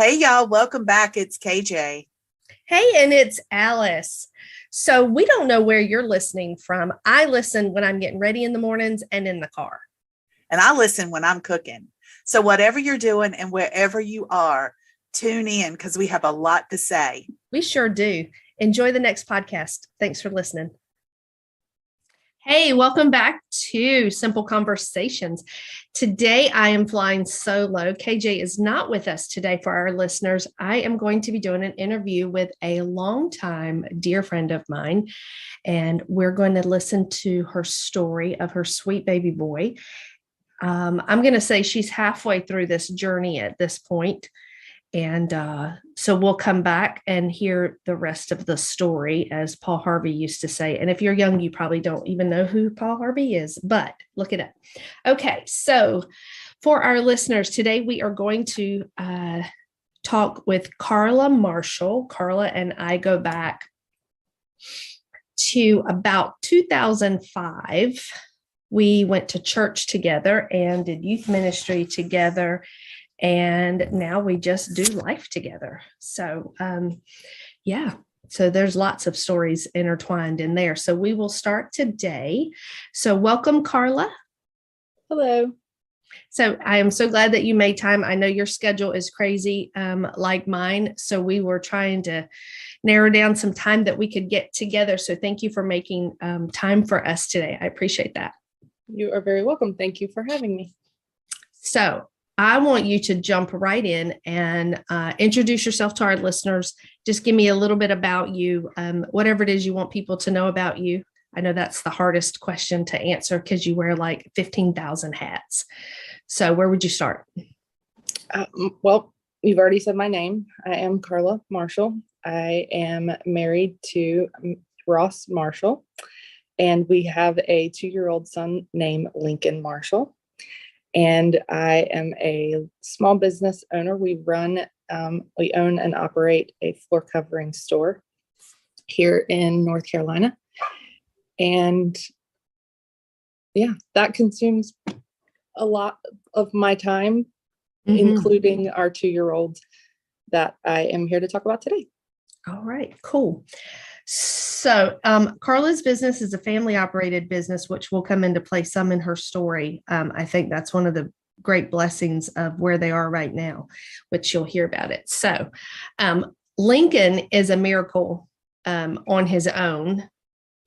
Hey, y'all, welcome back. It's KJ. Hey, and it's Alice. So we don't know where you're listening from. I listen when I'm getting ready in the mornings and in the car. And I listen when I'm cooking. So, whatever you're doing and wherever you are, tune in because we have a lot to say. We sure do. Enjoy the next podcast. Thanks for listening. Hey, welcome back to Simple Conversations. Today, I am flying solo. KJ is not with us today for our listeners. I am going to be doing an interview with a longtime dear friend of mine, and we're going to listen to her story of her sweet baby boy. I'm going to say she's halfway through this journey at this point. And so we'll come back and hear the rest of the story, as Paul Harvey used to say. And if you're young, you probably don't even know who Paul Harvey is, but look it up. Okay, so for our listeners today, we are going to talk with Carla Marshall. Carla and I go back to about 2005. We went to church together and did youth ministry together. And now we just do life together. So, so there's lots of stories intertwined in there. So we will start today. So welcome, Carla. Hello. So I am so glad that you made time. I know your schedule is crazy, like mine. So we were trying to narrow down some time that we could get together. So thank you for making time for us today. I appreciate that. You are very welcome. Thank you for having me. So I want you to jump right in and introduce yourself to our listeners. Just give me a little bit about you, whatever it is you want people to know about you. I know that's the hardest question to answer because you wear like 15,000 hats. So where would you start? Well, you've already said my name. I am Carla Marshall. I am married to Ross Marshall, and we have a 2-year-old son named Lincoln Marshall. And I am a small business owner. We own and operate a floor covering store here in North Carolina. And yeah, that consumes a lot of my time, including our 2-year-old that I am here to talk about today. All right, cool. So Carla's business is a family operated business, which will come into play some in her story. I think that's one of the great blessings of where they are right now, which you'll hear about it. So Lincoln is a miracle on his own.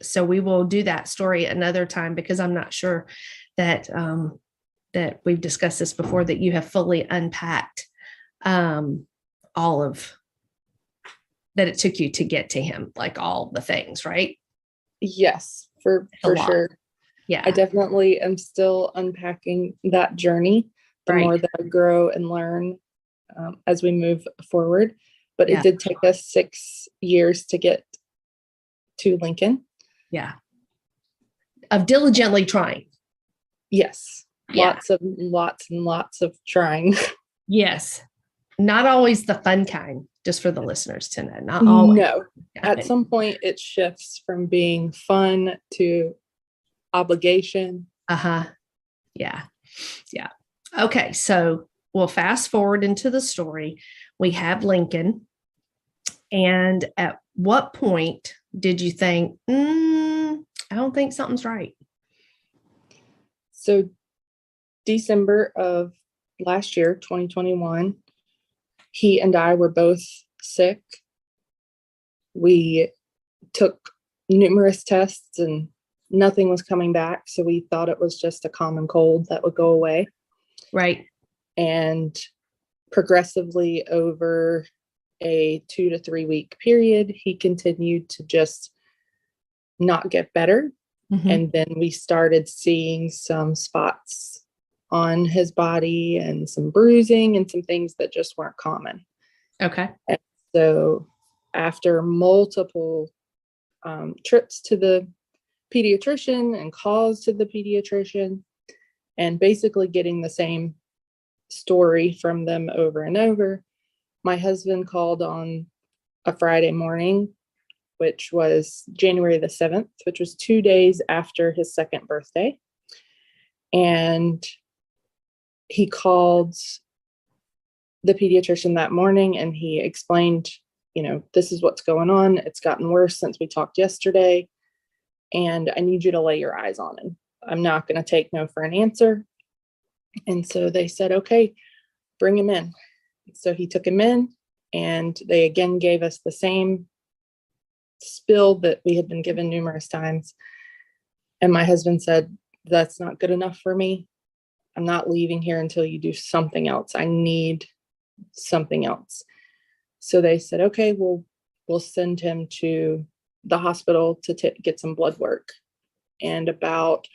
So we will do that story another time because I'm not sure that that we've discussed this before, that you have fully unpacked all of that it took you to get to him, like all the things, right? Yes, for sure. Yeah. I definitely am still unpacking that journey the more that I grow and learn as we move forward. But it did take us 6 years to get to Lincoln. Yeah. Of diligently trying. Yes. Lots and lots of trying. Yes. Not always the fun kind, just for the listeners to know. Not always. No. At some point it shifts from being fun to obligation. Yeah. Yeah. Okay. So we'll fast forward into the story. We have Lincoln. And at what point did you think, I don't think something's right? So December of last year, 2021, he and I were both sick. We took numerous tests and nothing was coming back. So we thought it was just a common cold that would go away. Right. And progressively over a 2 to 3 week period, he continued to just not get better. And then we started seeing some spots on his body and some bruising and some things that just weren't common. Okay. And so after multiple trips to the pediatrician and calls to the pediatrician and basically getting the same story from them over and over, my husband called on a Friday morning, which was January the 7th, which was 2 days after his second birthday. And he called the pediatrician that morning, and he explained, this is what's going on. It's gotten worse since we talked yesterday, and I need you to lay your eyes on him. I'm not going to take no for an answer. And so they said, okay, bring him in. So he took him in, and they again gave us the same spill that we had been given numerous times. And my husband said, that's not good enough for me. I'm not leaving here until you do something else. I need something else. So they said, okay, we'll send him to the hospital to get some blood work. And about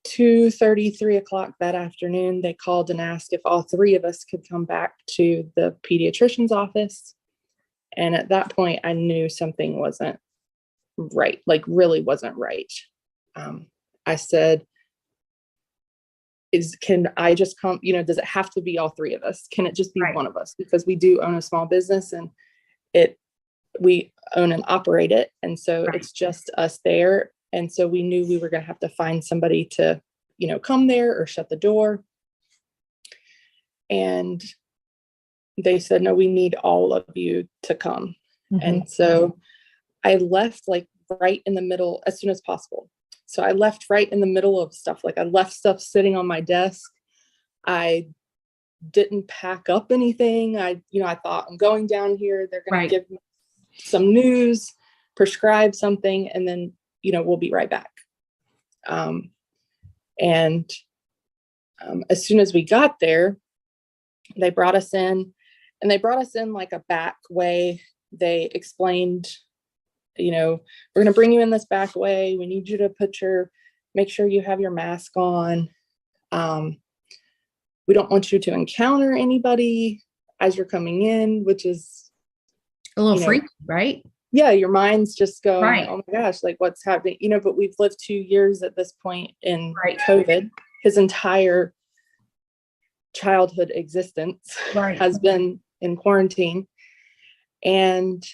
2:30, 3 o'clock that afternoon, they called and asked if all three of us could come back to the pediatrician's office. And at that point, I knew something wasn't right, like really wasn't right. I said, can I just come, does it have to be all three of us? Can it just be one of us? Because we do own a small business, and we own and operate it. And so it's just us there. And so we knew we were going to have to find somebody to, come there or shut the door. And they said, no, we need all of you to come. Mm-hmm. And so I left like right in the middle as soon as possible. So I left right in the middle of stuff. Like I left stuff sitting on my desk. I didn't pack up anything. I thought, I'm going down here. They're going to give me some news, prescribe something, and then, we'll be right back. As soon as we got there, they brought us in, and they brought us in like a back way. They explained, we're going to bring you in this back way. We need you to make sure you have your mask on. We don't want you to encounter anybody as you're coming in, which is a little freaky, right? Yeah. Your mind's just going, oh my gosh, like what's happening, but we've lived 2 years at this point in COVID. His entire childhood existence has been in quarantine. And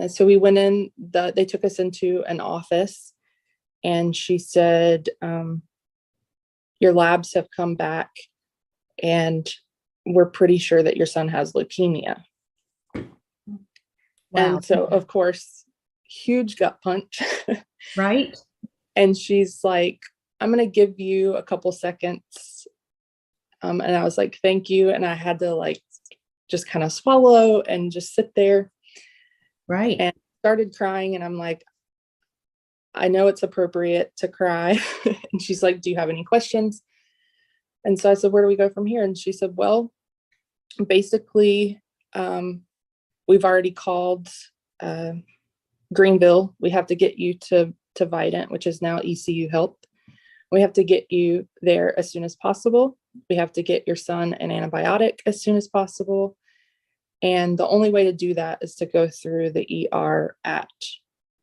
so we went in, they took us into an office, and she said, your labs have come back, and we're pretty sure that your son has leukemia. Wow. And so, of course, huge gut punch. Right. And she's like, I'm going to give you a couple seconds. And I was like, thank you. And I had to like just kind of swallow and just sit there. Right. And started crying. And I'm like, I know it's appropriate to cry. And she's like, do you have any questions? And so I said, where do we go from here? And she said, well, basically, we've already called Greenville. We have to get you to Vidant, which is now ECU Health. We have to get you there as soon as possible. We have to get your son an antibiotic as soon as possible. And the only way to do that is to go through the ER at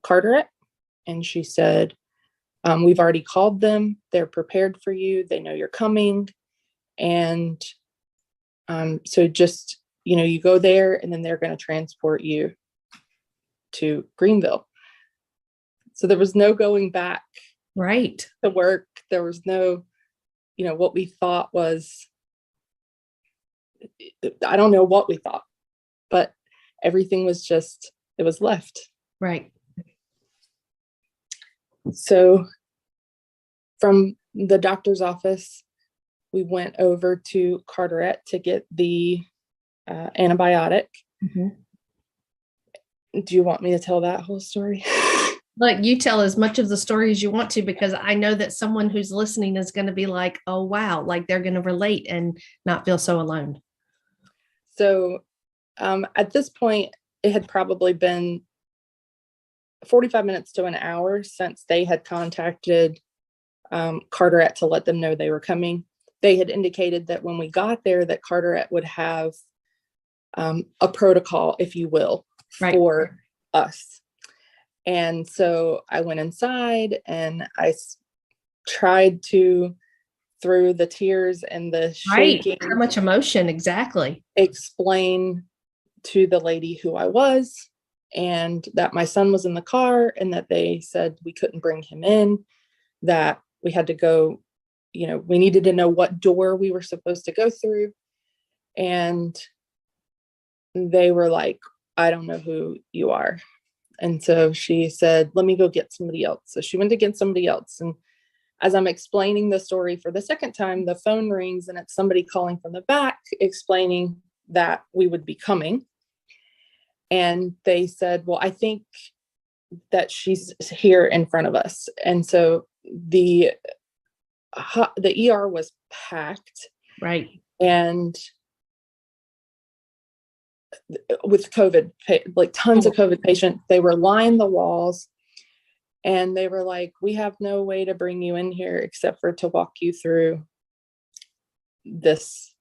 Carteret. And she said, we've already called them. They're prepared for you. They know you're coming. And so just, you go there, and then they're going to transport you to Greenville. So there was no going back to work. There was no, what we thought was, I don't know what we thought, but everything was just, it was left. Right. So from the doctor's office, we went over to Carteret to get the antibiotic. Mm-hmm. Do you want me to tell that whole story? Look, you tell as much of the story as you want to, because I know that someone who's listening is going to be like, oh, wow, like they're going to relate and not feel so alone. So at this point, it had probably been 45 minutes to an hour since they had contacted Carteret to let them know they were coming. They had indicated that when we got there, that Carteret would have a protocol, if you will, for us. And so I went inside, and I tried to, through the tears and the shaking, so much emotion, exactly, explain to the lady who I was, and that my son was in the car, and that they said we couldn't bring him in, that we had to go, we needed to know what door we were supposed to go through. And they were like, I don't know who you are. And so she said, let me go get somebody else. So she went to get somebody else. And as I'm explaining the story for the second time, the phone rings and it's somebody calling from the back explaining that we would be coming. And they said, well, I think that she's here in front of us. And so the ER was packed. Right. And with COVID, like tons of COVID patients, they were lining the walls. And they were like, we have no way to bring you in here except for to walk you through this,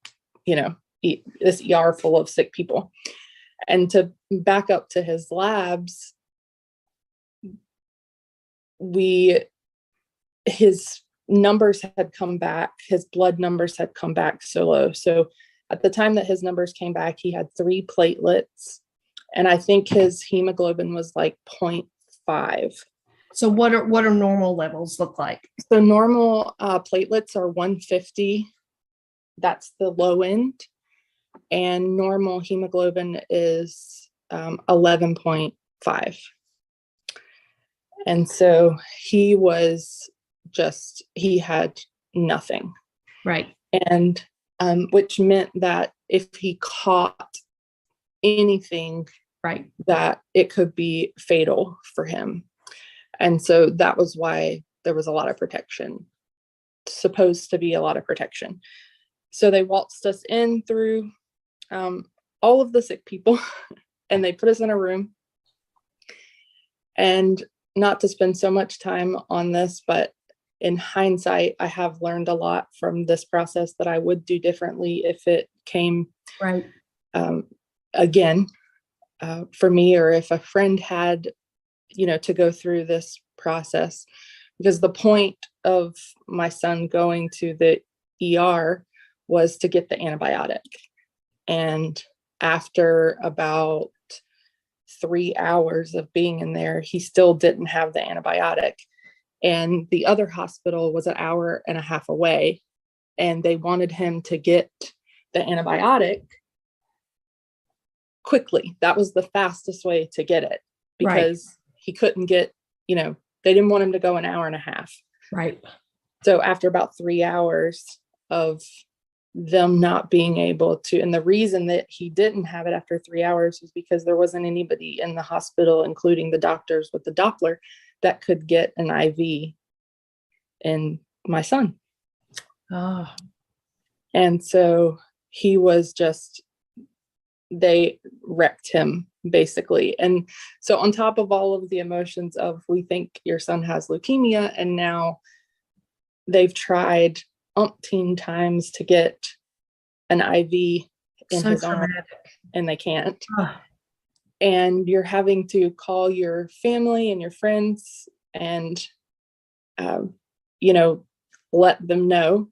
this ER full of sick people. And to back up to his labs, his numbers had come back, his blood numbers had come back so low. So at the time that his numbers came back, he had 3 platelets. And I think his hemoglobin was like 0.5. So what are normal levels look like? So normal platelets are 150. That's the low end. And normal hemoglobin is 11.5. And so he had nothing. Right. And which meant that if he caught anything, right, that it could be fatal for him. And so that was why there was a lot of protection, supposed to be a lot of protection. So they waltzed us in through all of the sick people and they put us in a room. And not to spend so much time on this, but in hindsight, I have learned a lot from this process that I would do differently if it came right, again for me, or if a friend had to go through this process, because the point of my son going to the ER was to get the antibiotic. And after about 3 hours of being in there, he still didn't have the antibiotic. And the other hospital was an hour and a half away, and they wanted him to get the antibiotic quickly. That was the fastest way to get it, because he couldn't get, they didn't want him to go an hour and a half. Right. So after about 3 hours of them not being able to, and the reason that he didn't have it after 3 hours was because there wasn't anybody in the hospital, including the doctors with the Doppler, that could get an IV in my son. Oh. And so he was they wrecked him basically. And so on top of all of the emotions of, we think your son has leukemia, and now they've tried umpteen times to get an IV in his arm and they can't. Oh. And you're having to call your family and your friends and, let them know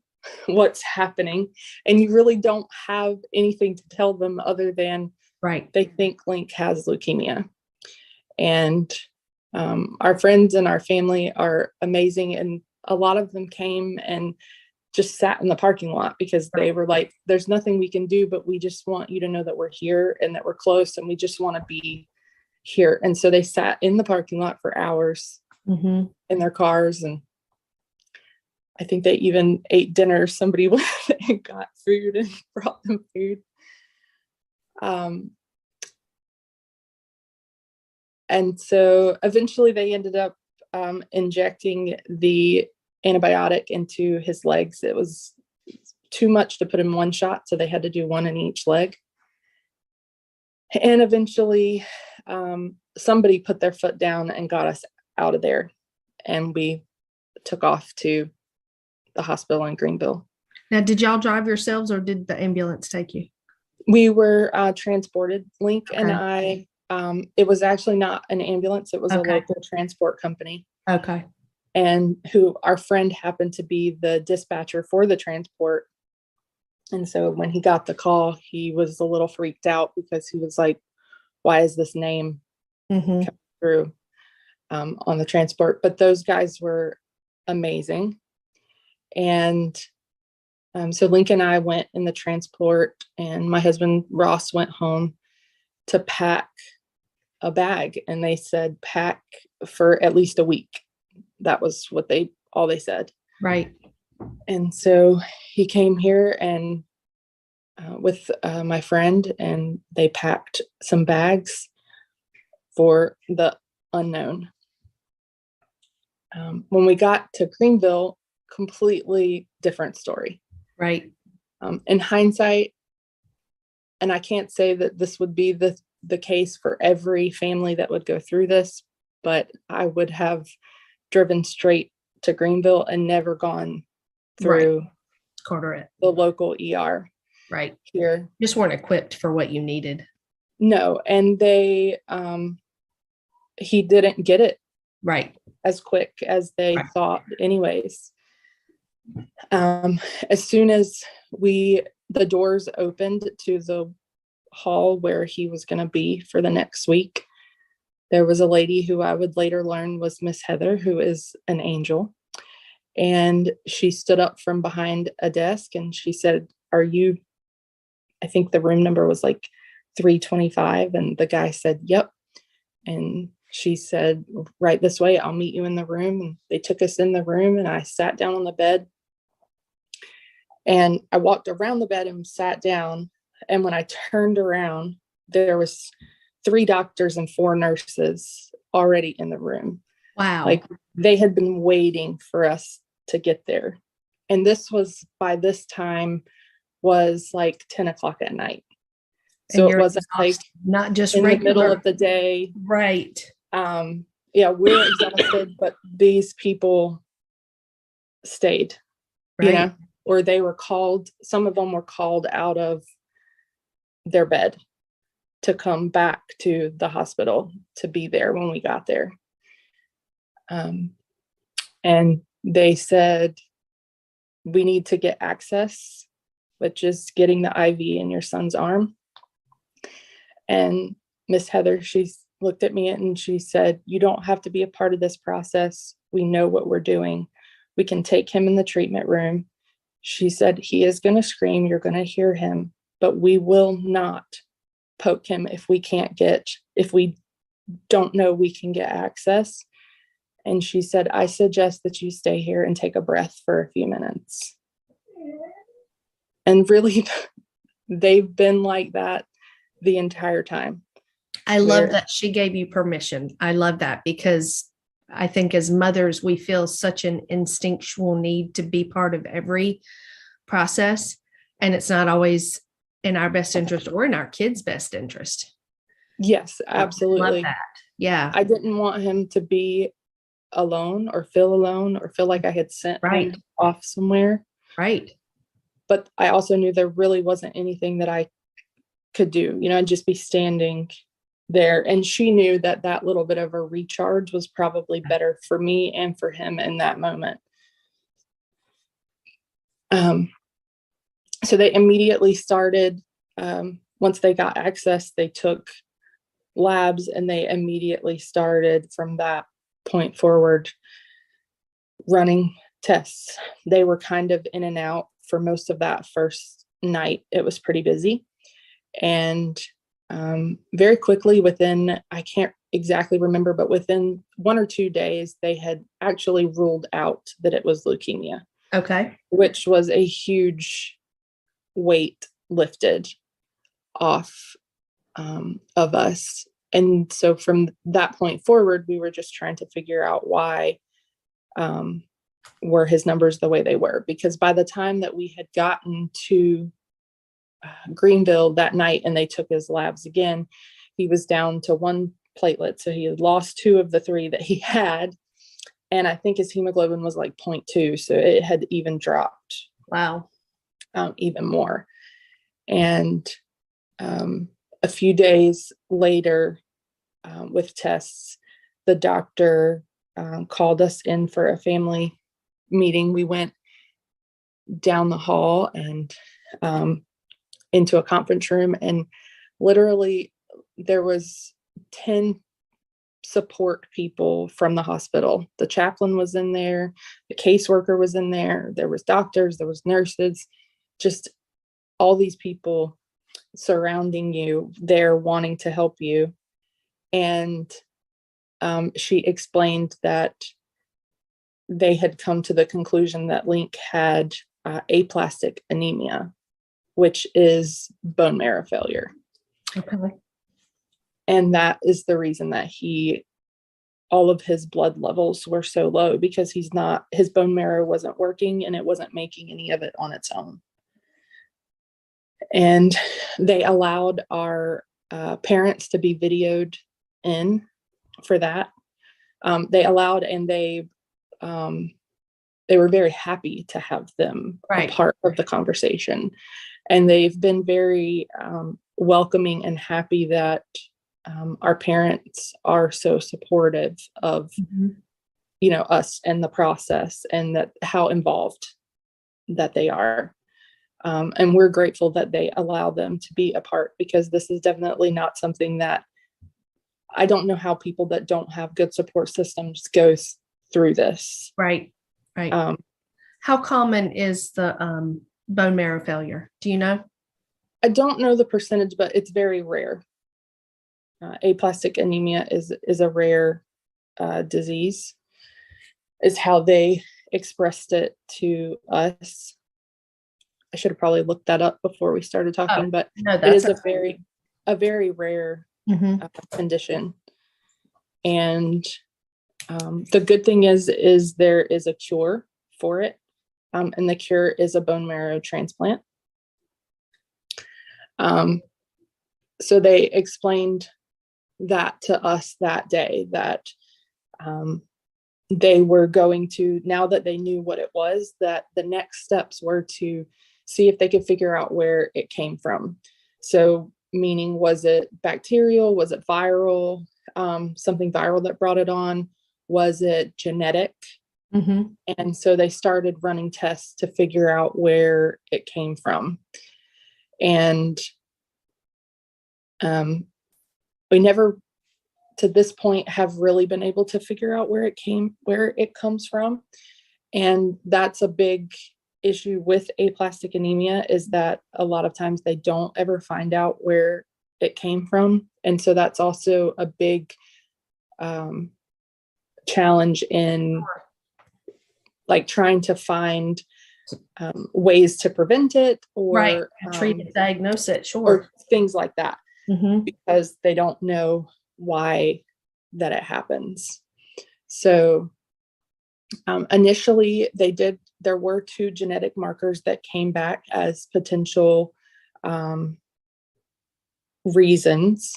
what's happening. And you really don't have anything to tell them other than they think Linc has leukemia. And our friends and our family are amazing. And a lot of them came and just sat in the parking lot because they were like, there's nothing we can do, but we just want you to know that we're here and that we're close and we just want to be here. And so they sat in the parking lot for hours in their cars. And I think they even ate dinner. Somebody went and got food and brought them food. And so eventually they ended up injecting the antibiotic into his legs. It was too much to put in one shot, so they had to do one in each leg. And eventually somebody put their foot down and got us out of there, and we took off to the hospital in Greenville. Now, did y'all drive yourselves or did the ambulance take you? We were transported. Linc and I, it was actually not an ambulance. It was a local transport company. Okay. And who our friend happened to be the dispatcher for the transport. And so when he got the call, he was a little freaked out because he was like, why is this name coming through on the transport? But those guys were amazing. And So Linc and I went in the transport, and my husband Ross went home to pack a bag, and they said pack for at least a week. That was what all they said. Right. And so he came here and with my friend, and they packed some bags for the unknown. When we got to Greenville, completely different story. Right. In hindsight, and I can't say that this would be the case for every family that would go through this, but I would have driven straight to Greenville and never gone through Carteret. the local ER. Right. Here. Just weren't equipped for what you needed. No, and he didn't get it right as quick as they thought anyways. As soon as the doors opened to the hall where he was going to be for the next week, there was a lady who I would later learn was Miss Heather, who is an angel. And she stood up from behind a desk and she said, I think the room number was like 325. And the guy said, yep. And she said, right this way, I'll meet you in the room. And they took us in the room and I sat down on the bed. And I walked around the bed and sat down. And when I turned around, there was 3 doctors and 4 nurses already in the room. Wow. Like they had been waiting for us to get there. And this was, by this time, was like 10 o'clock at night. So it wasn't like not just in regular. the middle of the day. Right. Yeah, we're exhausted, but these people stayed, right. Or they were called, some of them were called out of their bed to come back to the hospital to be there when we got there. And they said, we need to get access, which is getting the IV in your son's arm. And Miss Heather, she looked at me and she said, you don't have to be a part of this process. We know what we're doing. We can take him in the treatment room. She said, he is going to scream. You're going to hear him, but we will not poke him if we don't know we can get access. And she said, I suggest that you stay here and take a breath for a few minutes. And really, they've been like that the entire time. I love that she gave you permission. I love that because I think as mothers, we feel such an instinctual need to be part of every process. And it's not always in our best interest or in our kids' best interest. Yes, absolutely. I love that. Yeah. I didn't want him to be alone or feel like I had sent him off somewhere. Right. But I also knew there really wasn't anything that I could do. I'd just be standing there. And she knew that little bit of a recharge was probably better for me and for him in that moment. So they immediately started, once they got access, they took labs and they immediately started from that point forward running tests. They were kind of in and out for most of that first night. It was pretty busy. And very quickly within, I can't exactly remember, but within 1 or 2 days, they had actually ruled out that it was leukemia. Okay. Which was a huge weight lifted off of us. And so from that point forward, we were just trying to figure out why were his numbers the way they were. Because by the time that we had gotten to Greenville that night and they took his labs again, he was down to 1 platelet. So he had lost 2 of the 3 that he had. And I think his hemoglobin was like 0.2. So it had even dropped. Wow. Even more. And a few days later, with tests, the doctor called us in for a family meeting. We went down the hall and into a conference room, and literally there was 10 support people from the hospital. The chaplain was in there, the caseworker was in there, there was doctors, there was nurses, just all these people surrounding you, they're wanting to help you. And she explained that they had come to the conclusion that Linc had aplastic anemia, which is bone marrow failure. Okay. And that is the reason that all of his blood levels were so low, because his bone marrow wasn't working and it wasn't making any of it on its own. And they allowed our parents to be videoed in for that. They allowed, and they were very happy to have them a part of the conversation. And they've been very welcoming and happy that our parents are so supportive of, us and the process, and that how involved that they are. And we're grateful that they allow them to be a part, because this is definitely not something that, I don't know how people that don't have good support systems go through this. Right. How common is the bone marrow failure? Do you know? I don't know the percentage, but it's very rare. Aplastic anemia is a rare disease, is how they expressed it to us. I should have probably looked that up before we started talking, but no, it is a very rare condition. And the good thing is there is a cure for it. And the cure is a bone marrow transplant. So they explained that to us that day, that they were going to, now that they knew what it was, that the next steps were to see if they could figure out where it came from. So meaning, was it bacterial? Was it viral? Something viral that brought it on? Was it genetic? And so they started running tests to figure out where it came from. And we never, to this point, have really been able to figure out where it comes from. And that's a big issue with aplastic anemia, is that a lot of times they don't ever find out where it came from. And so that's also a big challenge in like trying to find ways to prevent it, or treat it, diagnose it, or things like that, because they don't know why that it happens. So initially there were 2 genetic markers that came back as potential reasons,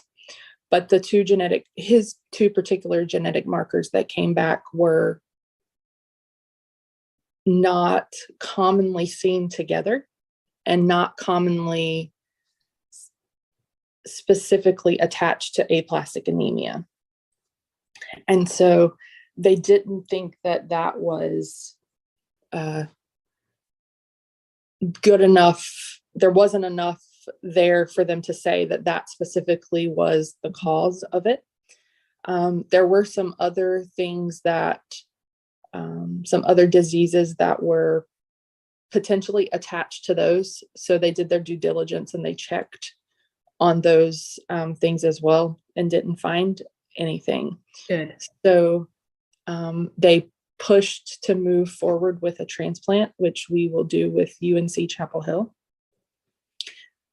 but his 2 particular genetic markers that came back were not commonly seen together, and not commonly specifically attached to aplastic anemia. And so they didn't think that was good enough. There wasn't enough there for them to say that specifically was the cause of it. There were some other things some other diseases that were potentially attached to those. So they did their due diligence and they checked on those things as well, and didn't find anything. Good. So they pushed to move forward with a transplant, which we will do with UNC Chapel Hill,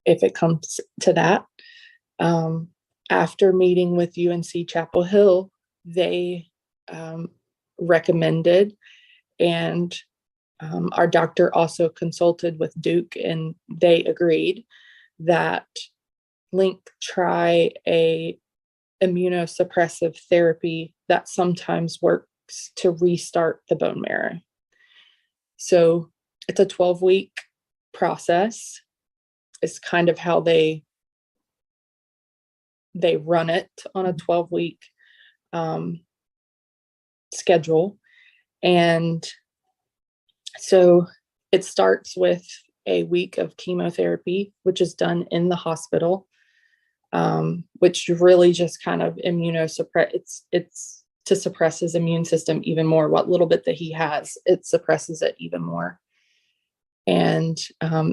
if it comes to that. After meeting with UNC Chapel Hill, they recommended, and our doctor also consulted with Duke, and they agreed that Linc try a immunosuppressive therapy that sometimes works to restart the bone marrow. So it's a 12-week process. It's kind of how they run it on a 12-week schedule. And so it starts with a week of chemotherapy, which is done in the hospital, which really just kind of immunosuppress. It's to suppress his immune system even more. What little bit that he has, it suppresses it even more. And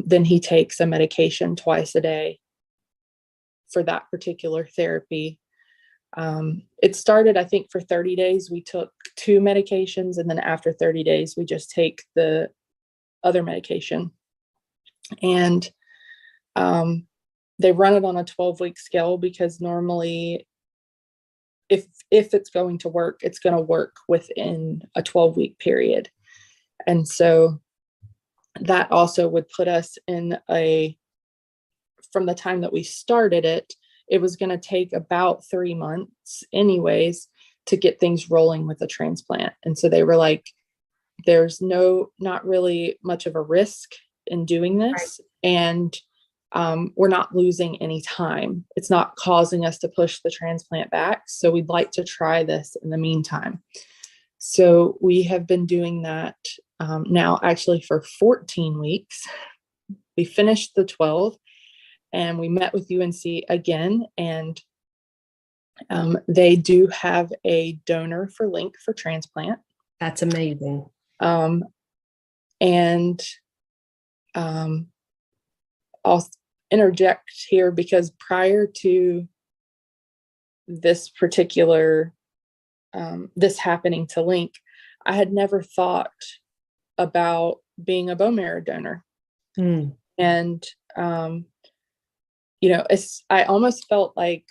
then he takes a medication twice a day for that particular therapy. It started, I think, for 30 days. We took 2 medications, and then after 30 days, we just take the other medication. And they run it on a 12-week scale, because normally if it's going to work, it's going to work within a 12-week period. And so that also would put us in from the time that we started it, it was going to take about 3 months anyways to get things rolling with the transplant. And so they were like, there's not really much of a risk in doing this. Right. And we're not losing any time. It's not causing us to push the transplant back. So we'd like to try this in the meantime. So we have been doing that now actually for 14 weeks. We finished the 12, and we met with UNC again, and they do have a donor for Linc for transplant. That's amazing. I'll interject here, because prior to this particular, this happening to Linc, I had never thought about being a bone marrow donor. And, I almost felt like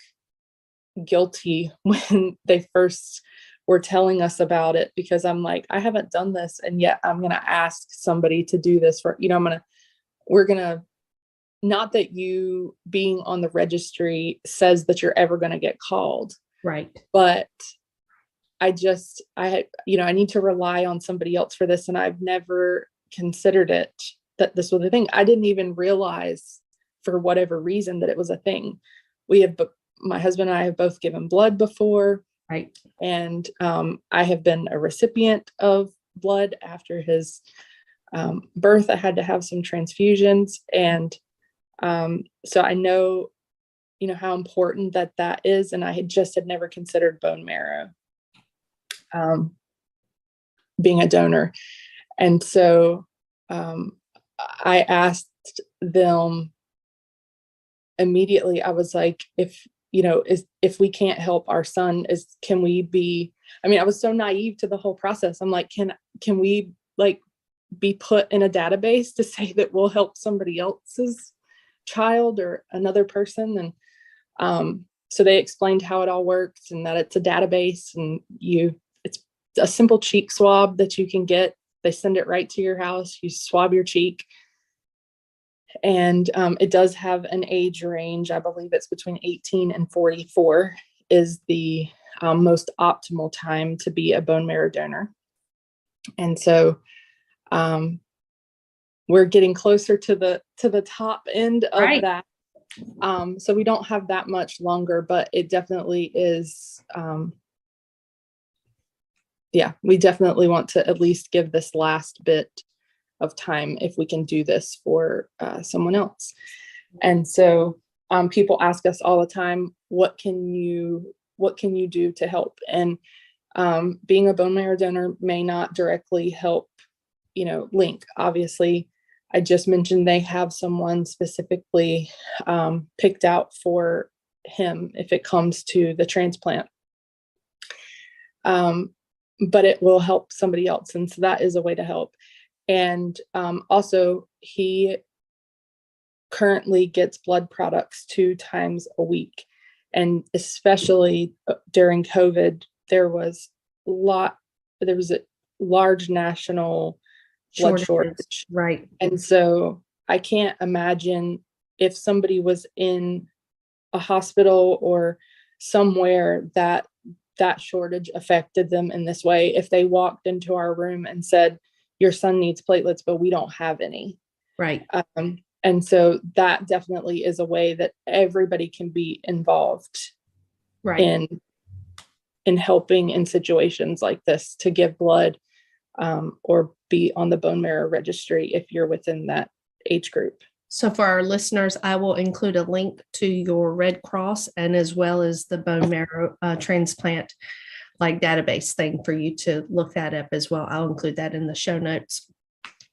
guilty when they first were telling us about it, because I'm like, I haven't done this, and yet I'm going to ask somebody to do this for, not that you being on the registry says that you're ever going to get called. Right. But I need to rely on somebody else for this. And I've never considered it that this was a thing. I didn't even realize, for whatever reason, that it was a thing. My husband and I have both given blood before. Right. And I have been a recipient of blood after his birth. I had to have some transfusions. And so I know, how important that is. And I had never considered bone marrow being a donor. And so I asked them immediately. I was like, if we can't help our son, can we be, I was so naive to the whole process. I'm like, can we be put in a database to say that we'll help somebody else's child or another person? And so they explained how it all works, and that it's a database, and it's a simple cheek swab that you can get. They send it right to your house. You swab your cheek. And it does have an age range. I believe it's between 18 and 44 is the most optimal time to be a bone marrow donor. And so we're getting closer to the top end of right. that. So we don't have that much longer, but it definitely is. We definitely want to at least give this last bit of time if we can do this for someone else. And so people ask us all the time, what can you do to help? And being a bone marrow donor may not directly help, Linc. Obviously, I just mentioned they have someone specifically picked out for him if it comes to the transplant. But it will help somebody else. And so that is a way to help. And also, he currently gets blood products 2 times a week. And especially during COVID, there was a large national blood shortage. Right. And so I can't imagine if somebody was in a hospital or somewhere that shortage affected them in this way, if they walked into our room and said, your son needs platelets, but we don't have any. Right. And so that definitely is a way that everybody can be involved right. in helping in situations like this to give blood or be on the bone marrow registry if you're within that age group. So for our listeners, I will include a link to your Red Cross and as well as the bone marrow transplant database thing for you to look that up as well. I'll include that in the show notes.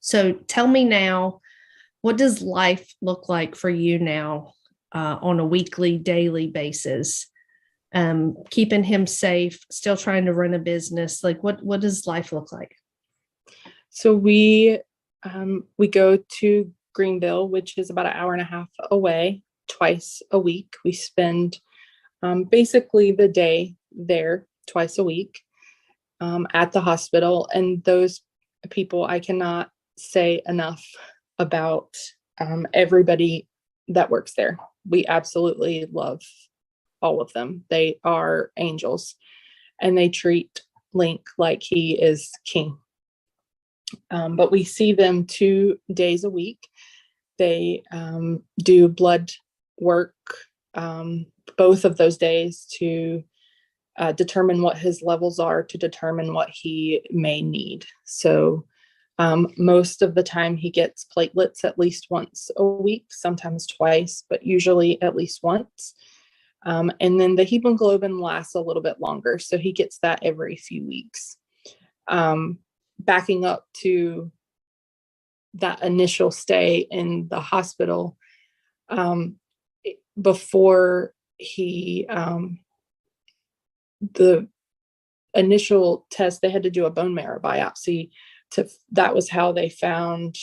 So tell me now, what does life look like for you now on a weekly, daily basis? Keeping him safe, still trying to run a business. Like what does life look like? So we go to Greenville, which is about an hour and a half away, twice a week. We spend basically the day there twice a week at the hospital. And those people, I cannot say enough about everybody that works there. We absolutely love all of them. They are angels, and they treat Linc like he is king. But we see them 2 days a week. They do blood work both of those days to determine what his levels are, to determine what he may need. So most of the time he gets platelets at least once a week, sometimes twice, but usually at least once. And then the hemoglobin lasts a little bit longer. So he gets that every few weeks. Backing up to that initial stay in the hospital, before he, the initial test, they had to do a bone marrow biopsy. That was how they found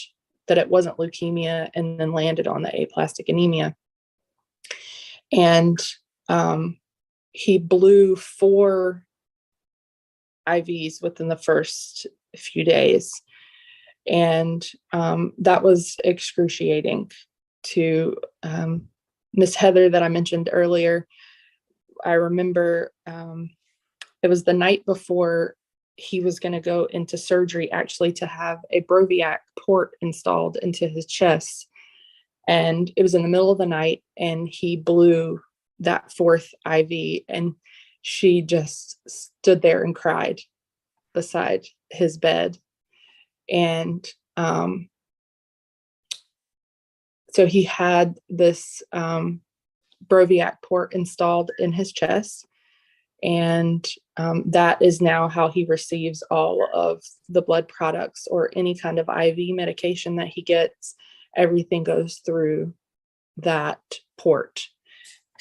that it wasn't leukemia, and then landed on the aplastic anemia. And he blew 4 IVs within the first few days. And that was excruciating to Miss Heather that I mentioned earlier. I remember it was the night before he was going to go into surgery, actually, to have a Broviac port installed into his chest. And it was in the middle of the night, and he blew that 4th IV, and she just stood there and cried beside his bed. And so he had this Broviac port installed in his chest, and that is now how he receives all of the blood products or any kind of IV medication that he gets. Everything goes through that port.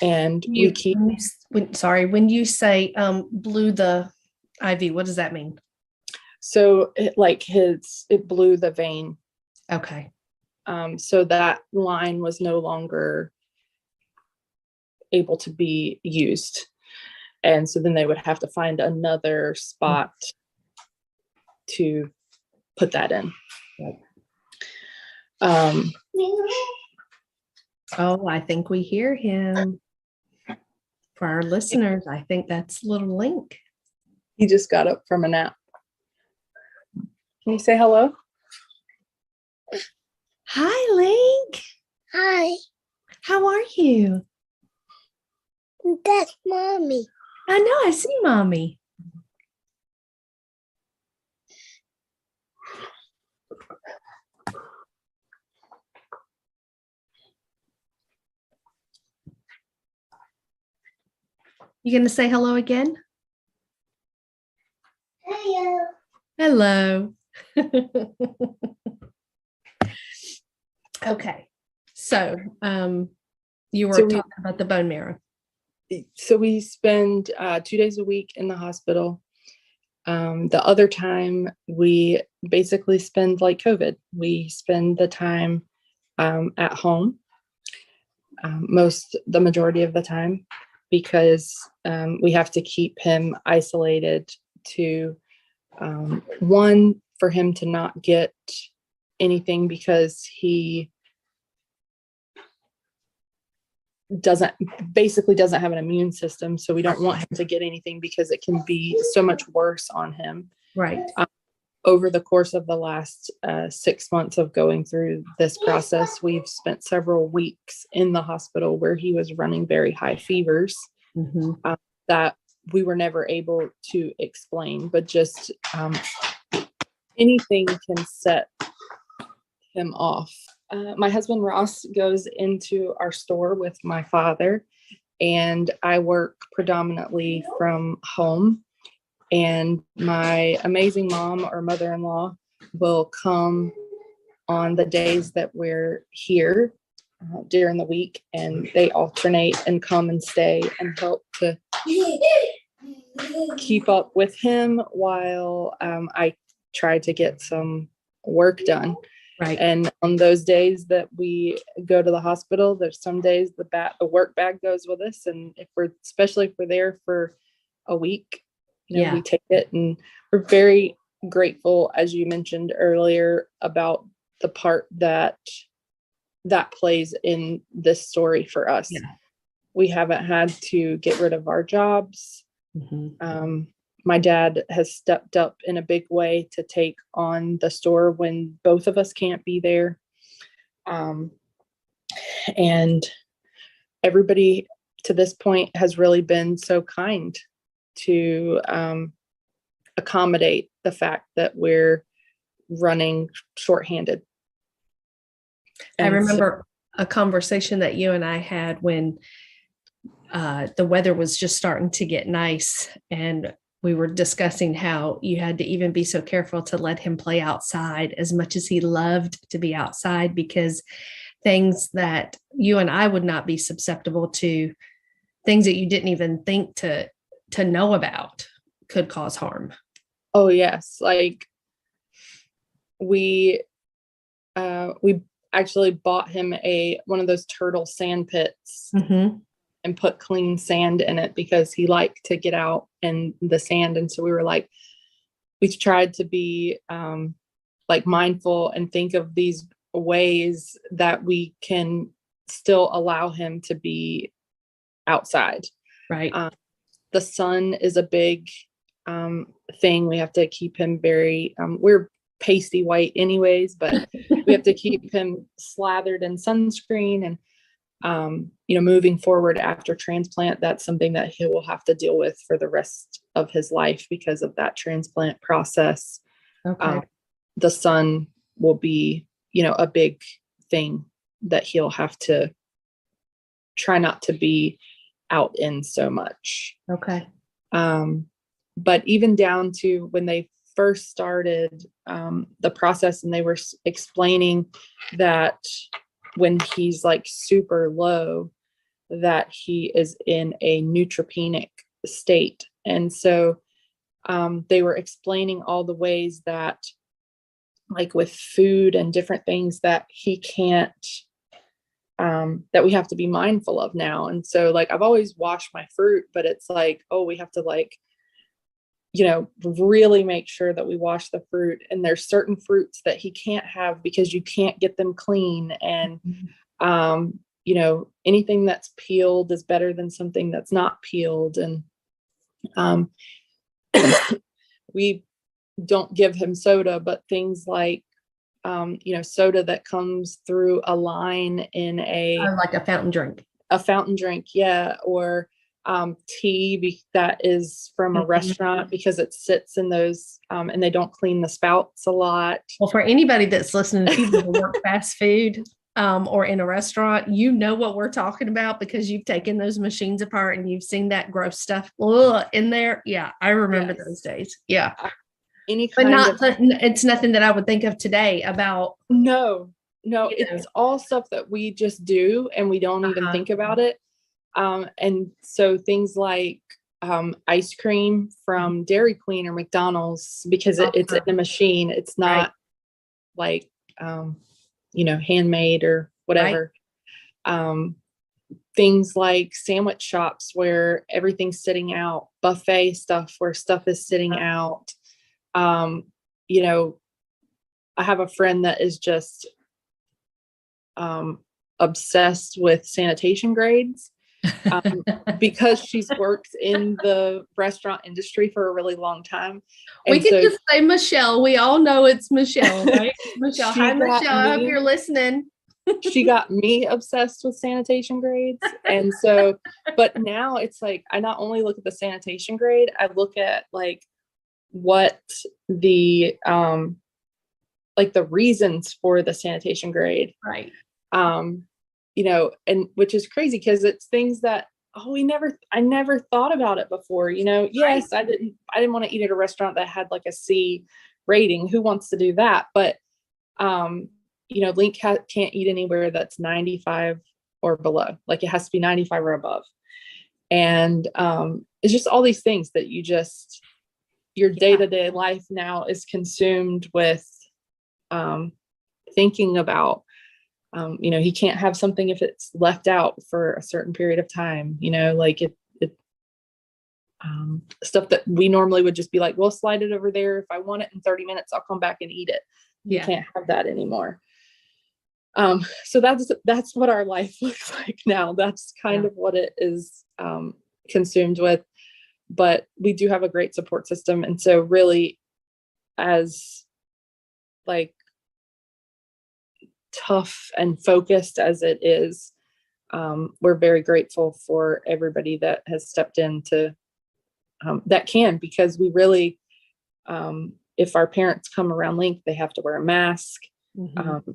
And when you say blew the IV, what does that mean? So it blew the vein. Okay. So that line was no longer able to be used. And so then they would have to find another spot to put that in. Oh, I think we hear him. For our listeners, I think that's little Linc. He just got up from a nap. Can you say hello? Hi, Linc. Hi, How are you? that's Mommy. I know, I see Mommy. You going to say hello again? Hello. Hello. Okay. So, you were talking about the bone marrow. So we spend 2 days a week in the hospital. The other time we basically spend like COVID. We spend the time at home the majority of the time, because we have to keep him isolated to one, for him to not get anything, because he doesn't have an immune system. So we don't want him to get anything, because it can be so much worse on him. Right. Over the course of the last 6 months of going through this process, we've spent several weeks in the hospital where he was running very high fevers that we were never able to explain, but just anything can set him off. My husband Ross goes into our store with my father, and I work predominantly from home. And my amazing mom or mother-in-law will come on the days that we're here during the week, and they alternate and come and stay and help to keep up with him while I try to get some work done. Right. And on those days that we go to the hospital, there's some days the work bag goes with us. And especially if we're there for a week, we take it, and we're very grateful, as you mentioned earlier, about the part that plays in this story for us. Yeah. We haven't had to get rid of our jobs. Mm-hmm. My dad has stepped up in a big way to take on the store when both of us can't be there. And everybody to this point has really been so kind to accommodate the fact that we're running shorthanded. I remember a conversation that you and I had when the weather was just starting to get nice, and we were discussing how you had to even be so careful to let him play outside as much as he loved to be outside, because things that you and I would not be susceptible to, things that you didn't even think to know about, could cause harm. Oh yes. Like we actually bought him one of those turtle sand pits. Mm-hmm. And put clean sand in it because he liked to get out in the sand. And so we were like, we've tried to be mindful and think of these ways that we can still allow him to be outside. Right. The sun is a big thing. We have to keep him very, we're pasty white anyways, but we have to keep him slathered in sunscreen. And moving forward after transplant, that's something that he will have to deal with for the rest of his life because of that transplant process. Okay. The sun will be, a big thing that he'll have to try not to be out in so much. Okay. But even down to when they first started the process, and they were explaining that when he's like super low, that he is in a neutropenic state. And so they were explaining all the ways that, like with food and different things, that he can't, that we have to be mindful of now. And so like, I've always washed my fruit, but it's like, oh, we have to really make sure that we wash the fruit. And there's certain fruits that he can't have because you can't get them clean. And, anything that's peeled is better than something that's not peeled. And, we don't give him soda, but things like, soda that comes through a line in like a fountain drink. Yeah. Or, tea that is from a restaurant, because it sits in those and they don't clean the spouts a lot. Well, for anybody that's listening to people who work fast food or in a restaurant, you know what we're talking about, because you've taken those machines apart and you've seen that gross stuff in there. Yeah, I remember those days. Yeah. It's nothing that I would think of today about. No, it's all stuff that we just do and we don't even think about it. And so things like ice cream from Dairy Queen or McDonald's, because it's in a machine, it's not like handmade or whatever. Right. Things like sandwich shops where everything's sitting out, buffet stuff where stuff is sitting out. I have a friend that is just obsessed with sanitation grades. Because she's worked in the restaurant industry for a really long time. And we can just say Michelle. We all know it's Michelle, right? Michelle. Hi, Michelle. I hope you're listening. She got me obsessed with sanitation grades. And so, but now it's like, I not only look at the sanitation grade, I look at like what the, the reasons for the sanitation grade. Right. And which is crazy because it's things that, I never thought about it before, yes, I didn't want to eat at a restaurant that had like a C rating. Who wants to do that? But, Linc can't eat anywhere that's 95 or below. Like it has to be 95 or above. And it's just all these things that your day-to-day life now is consumed with thinking about. He can't have something if it's left out for a certain period of time, like stuff that we normally would just be like, well, slide it over there. If I want it in 30 minutes, I'll come back and eat it. You can't have that anymore. So that's what our life looks like now. That's kind of what it is consumed with, but we do have a great support system. And so really, as like tough and focused as it is, we're very grateful for everybody that has stepped in to because we really, if our parents come around Linc, they have to wear a mask.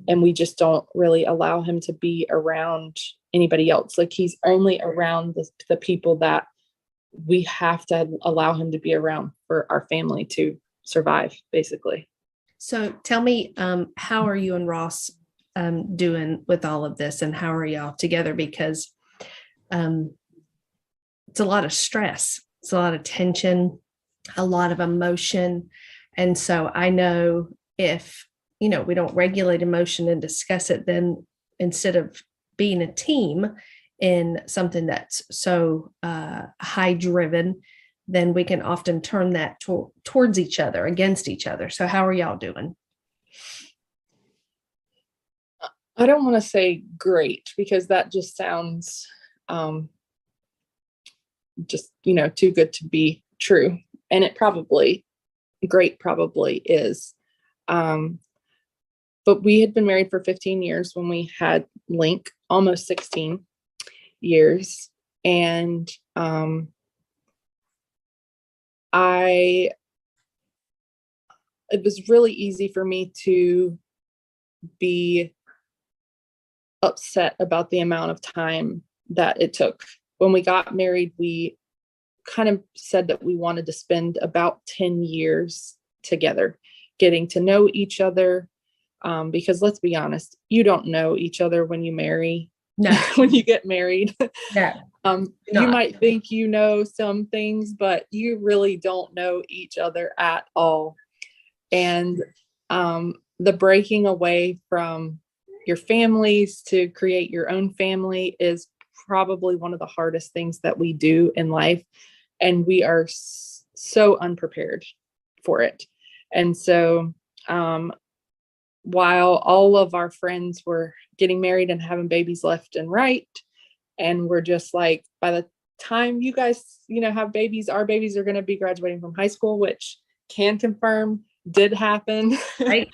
And we just don't really allow him to be around anybody else. Like he's only around the people that we have to allow him to be around for our family to survive, basically. So tell me, how are you and Ross doing with all of this, and how are y'all together? Because it's a lot of stress, it's a lot of tension, a lot of emotion. And so I know if we don't regulate emotion and discuss it, then instead of being a team in something that's so high driven, then we can often turn that towards each other, against each other. So how are y'all doing? I don't want to say great, because that just sounds too good to be true. And it probably is. But we had been married for 15 years when we had Linc, almost 16 years. And it was really easy for me to be upset about the amount of time that it took. When we got married, we kind of said that we wanted to spend about 10 years together, getting to know each other. Because let's be honest, you don't know each other when you marry. No. When you get married. Yeah. You might think you know some things, but you really don't know each other at all. And the breaking away from your families to create your own family is probably one of the hardest things that we do in life. And we are so unprepared for it. And so, while all of our friends were getting married and having babies left and right, and we're just like, by the time you guys, have babies, our babies are going to be graduating from high school, which can confirm did happen. Right.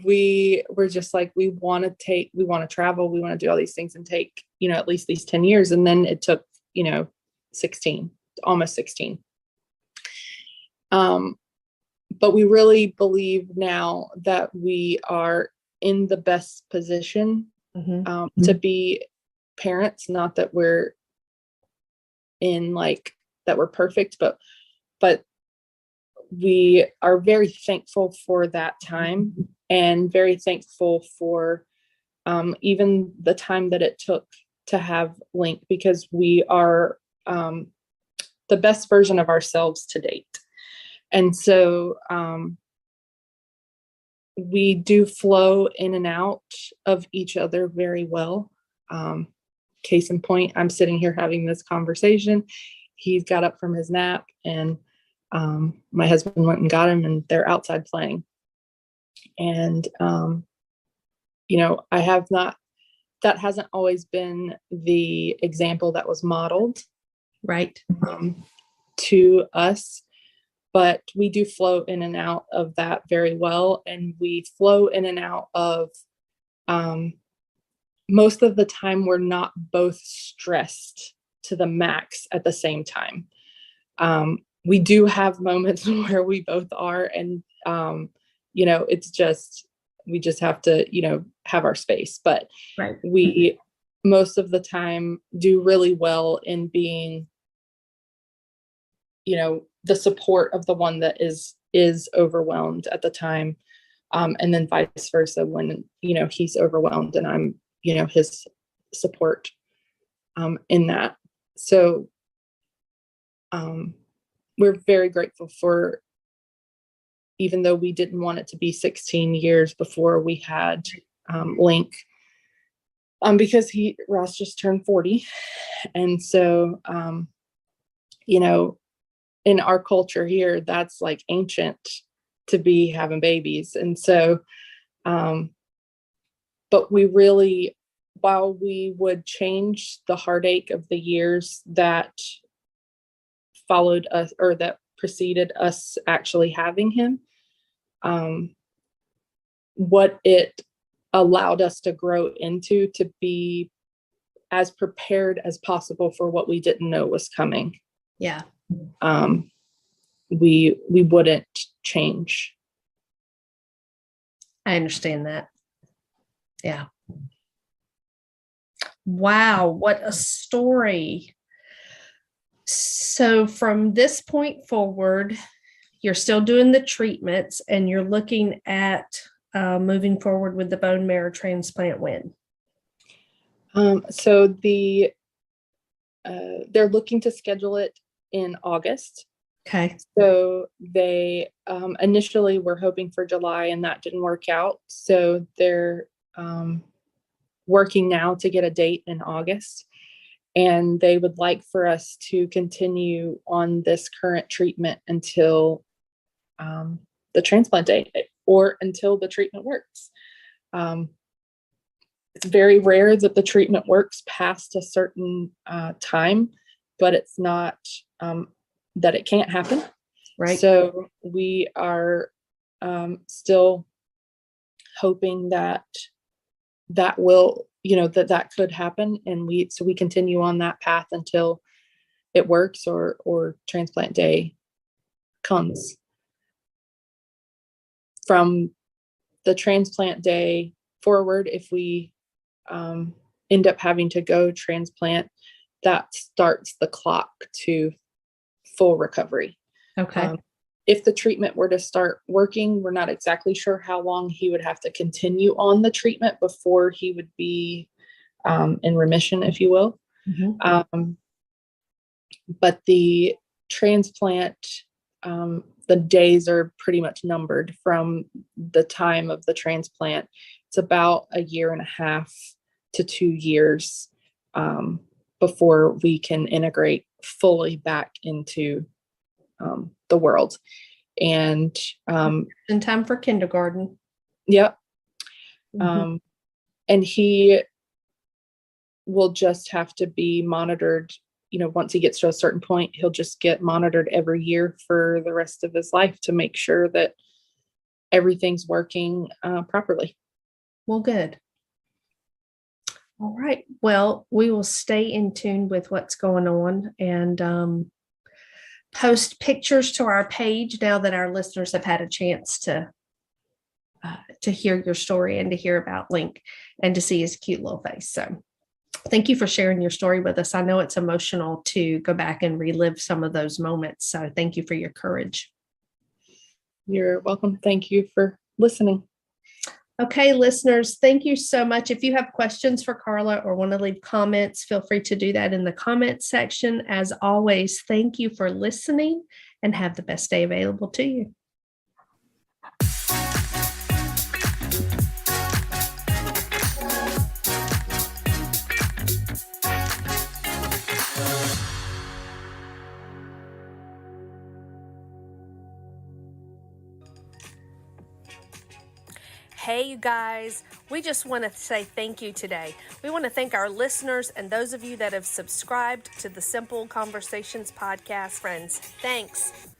We were just like, we want to travel, we want to do all these things and take, at least these 10 years. And then it took, 16, almost 16. But we really believe now that we are in the best position to be parents. Not that we're that we're perfect, but we are very thankful for that time, and very thankful for even the time that it took to have Linc, because we are the best version of ourselves to date. And so we do flow in and out of each other very well. Case in point, I'm sitting here having this conversation. He's got up from his nap, and my husband went and got him, and they're outside playing. And, that hasn't always been the example that was modeled, right, to us. But we do flow in and out of that very well. And we flow in and out of, most of the time, we're not both stressed to the max at the same time. We do have moments where we both are. And, it's just, we just have to, have our space. But right. We, most of the time, do really well in being, the support of the one that is overwhelmed at the time. And then vice versa when, he's overwhelmed and I'm, his support in that. So we're very grateful for, even though we didn't want it to be 16 years before we had Linc, because Ross just turned 40. And so, in our culture here, that's like ancient to be having babies. And so, but we really, while we would change the heartache of the years that followed us or that preceded us actually having him, what it allowed us to grow into to be as prepared as possible for what we didn't know was coming. Yeah. We wouldn't change. I understand that. Yeah. Wow, what a story. So from this point forward, you're still doing the treatments and you're looking at moving forward with the bone marrow transplant when? So they're looking to schedule it in August. Okay. So they initially were hoping for July and that didn't work out. So they're working now to get a date in August. And they would like for us to continue on this current treatment until the transplant date or until the treatment works. It's very rare that the treatment works past a certain time, but it's not that it can't happen. Right. So we are still hoping that will, that could happen. And we continue on that path until it works or transplant day comes. From the transplant day forward, if we end up having to go transplant, that starts the clock to full recovery. Okay. If the treatment were to start working, we're not exactly sure how long he would have to continue on the treatment before he would be in remission, if you will. Mm-hmm. But the transplant, the days are pretty much numbered from the time of the transplant. It's about 1.5 to 2 years before we can integrate fully back into the world. And in time for kindergarten. Yep. Mm-hmm. And he will just have to be monitored. Once he gets to a certain point, he'll just get monitored every year for the rest of his life to make sure that everything's working properly. Well, good. All right. Well, we will stay in tune with what's going on and post pictures to our page now that our listeners have had a chance to hear your story and to hear about Linc and to see his cute little face. So thank you for sharing your story with us. I know it's emotional to go back and relive some of those moments. So thank you for your courage. You're welcome. Thank you for listening. Okay, listeners, thank you so much. If you have questions for Carla or want to leave comments, feel free to do that in the comments section. As always, thank you for listening and have the best day available to you. Hey, you guys, we just want to say thank you today. We want to thank our listeners and those of you that have subscribed to the Simple Conversations podcast. Friends, thanks.